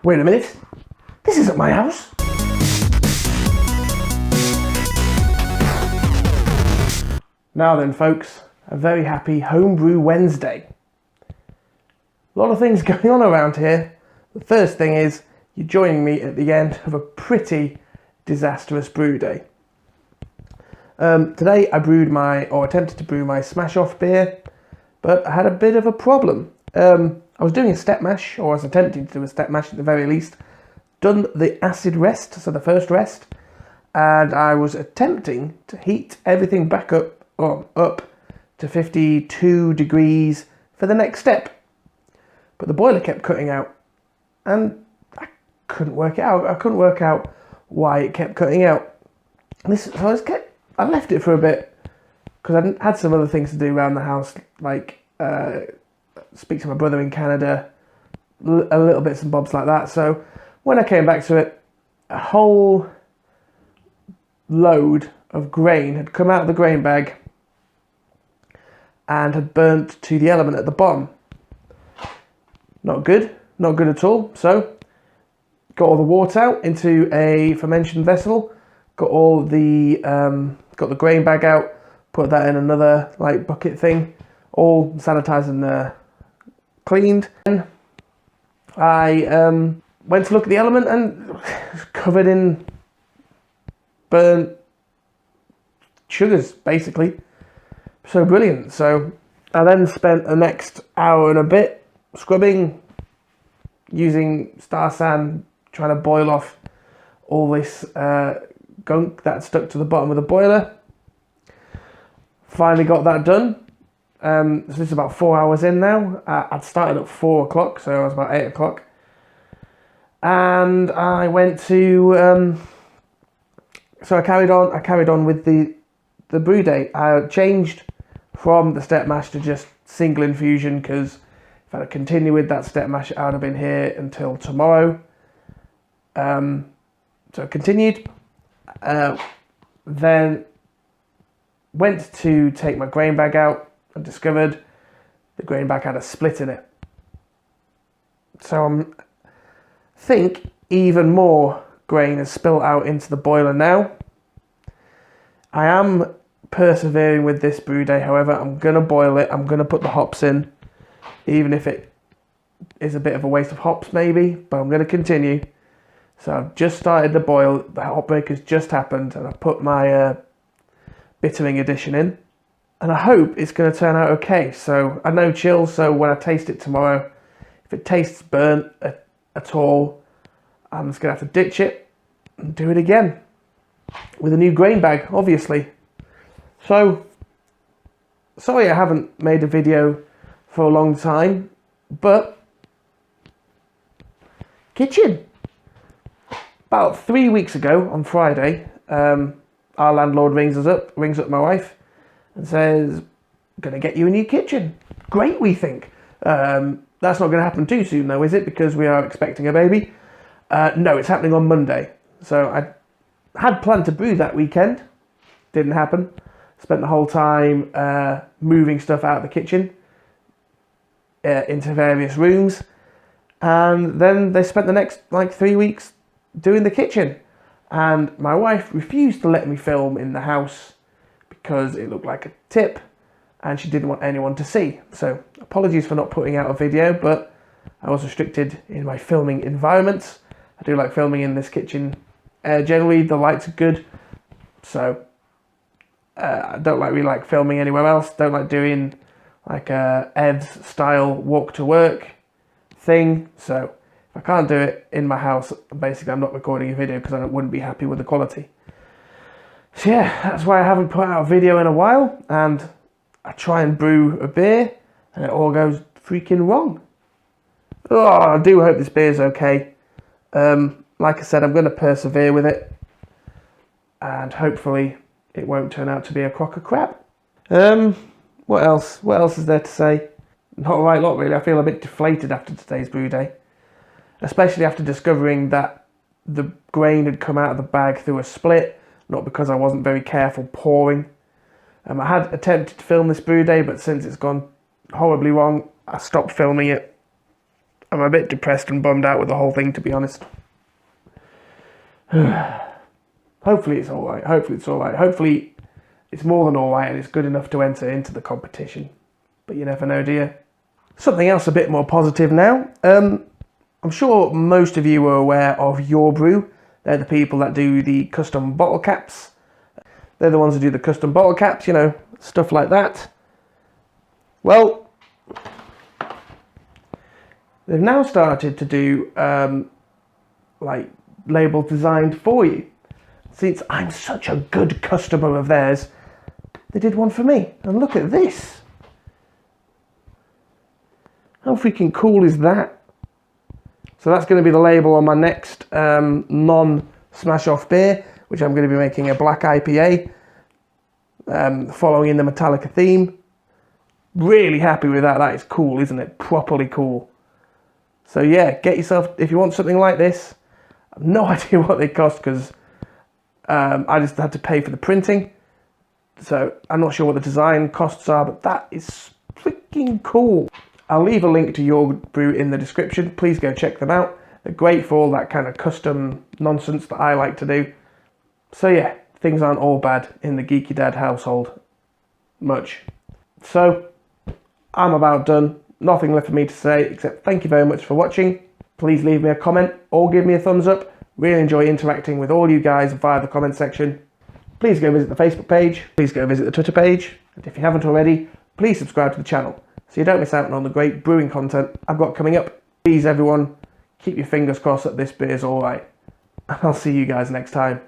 Wait a minute, this isn't my house. Now then folks, a very happy Homebrew Wednesday. A lot of things going on around here. The first thing is, you're joining me at the end of a pretty disastrous brew day. Today I attempted to brew my SMaSH off beer, but I had a bit of a problem. I was doing a step mash, or I was attempting to do a step mash at the very least, done the acid rest, so the first rest, and I was attempting to heat everything back up to 52 degrees for the next step. But the boiler kept cutting out, and I couldn't work it out. I couldn't work out why it kept cutting out. I left it for a bit, because I had some other things to do around the house, like speak to my brother in Canada, a little bits and bobs like that. So when I came back to it, a whole load of grain had come out of the grain bag and had burnt to the element at the bottom. Not good at all. So got all the water out into a fermentation vessel, got the grain bag out, put that in another bucket thing, all sanitized and cleaned. And I went to look at the element and it was covered in burnt sugars, basically. So brilliant. So I then spent the next hour and a bit scrubbing, using Star San, trying to boil off all this gunk that stuck to the bottom of the boiler. Finally got that done. So this is about 4 hours in now. I'd started at 4 o'clock, so I was about 8 o'clock. And I went to, so I carried on with the brew day. I changed from the step mash to just single infusion, because if I'd continued with that step mash, I would have been here until tomorrow. So I continued, then went to take my grain bag out and discovered the grain bag had a split in it. So I think even more grain has spilt out into the boiler now. I am persevering with this brew day, however. I'm going to boil it. I'm going to put the hops in, even if it is a bit of a waste of hops maybe, but I'm going to continue. So I've just started the boil, the hop break has just happened, and I've put my bittering addition in, and I hope it's going to turn out okay. So I know chill, so when I taste it tomorrow, if it tastes burnt at all, I'm just going to have to ditch it and do it again with a new grain bag, obviously. So sorry I haven't made a video for a long time, but kitchen. About 3 weeks ago on Friday, our landlord rings up my wife and says, "Gonna get you a new kitchen." Great, we think. That's not going to happen too soon though, is it? Because we are expecting a baby. No, it's happening on Monday. So I had planned to brew that weekend. Didn't happen. Spent the whole time moving stuff out of the kitchen into various rooms. And then they spent the next 3 weeks doing the kitchen. And my wife refused to let me film in the house because it looked like a tip and she didn't want anyone to see. So apologies for not putting out a video, but I was restricted in my filming environments. I do like filming in this kitchen. Generally the lights are good, so I don't really like filming anywhere else. Don't like doing a Ev's style walk to work thing. So if I can't do it in my house, basically I'm not recording a video because I wouldn't be happy with the quality. So yeah, that's why I haven't put out a video in a while, and I try and brew a beer and it all goes freaking wrong. Oh, I do hope this beer's okay. Like I said, I'm going to persevere with it, and hopefully it won't turn out to be a crock of crap. What else? What else is there to say? Not a right lot really. I feel a bit deflated after today's brew day, especially after discovering that the grain had come out of the bag through a split, not because I wasn't very careful pouring. I had attempted to film this brew day, but since it's gone horribly wrong, I stopped filming it I'm a bit depressed and bummed out with the whole thing, to be honest. Hopefully it's alright. Hopefully it's alright. Hopefully it's more than alright and it's good enough to enter into the competition. But you never know, do you? Something else a bit more positive now. I'm sure most of you are aware of YourBrew. They're the people that do the custom bottle caps. They're the ones that do the custom bottle caps, you know, stuff like that. Well, they've now started to do like labels designed for you. Since I'm such a good customer of theirs, they did one for me. And look at this. How freaking cool is that? So that's going to be the label on my next non-SMaSH off beer, which I'm going to be making a black IPA, following in the Metallica theme. Really happy with that. That is cool, isn't it? Properly cool. So yeah, get yourself, if you want something like this. I have no idea what they cost because I just had to pay for the printing. So I'm not sure what the design costs are, but that is freaking cool. I'll leave a link to YourBrew in the description. Please go check them out. They're great for all that kind of custom nonsense that I like to do. So yeah, things aren't all bad in the Geeky Dad household. Much. So I'm about done. Nothing left for me to say except thank you very much for watching. Please leave me a comment or give me a thumbs up. Really enjoy interacting with all you guys via the comment section. Please go visit the Facebook page. Please go visit the Twitter page. And if you haven't already, please subscribe to the channel so you don't miss out on the great brewing content I've got coming up. Please everyone, keep your fingers crossed that this beer's alright. And I'll see you guys next time.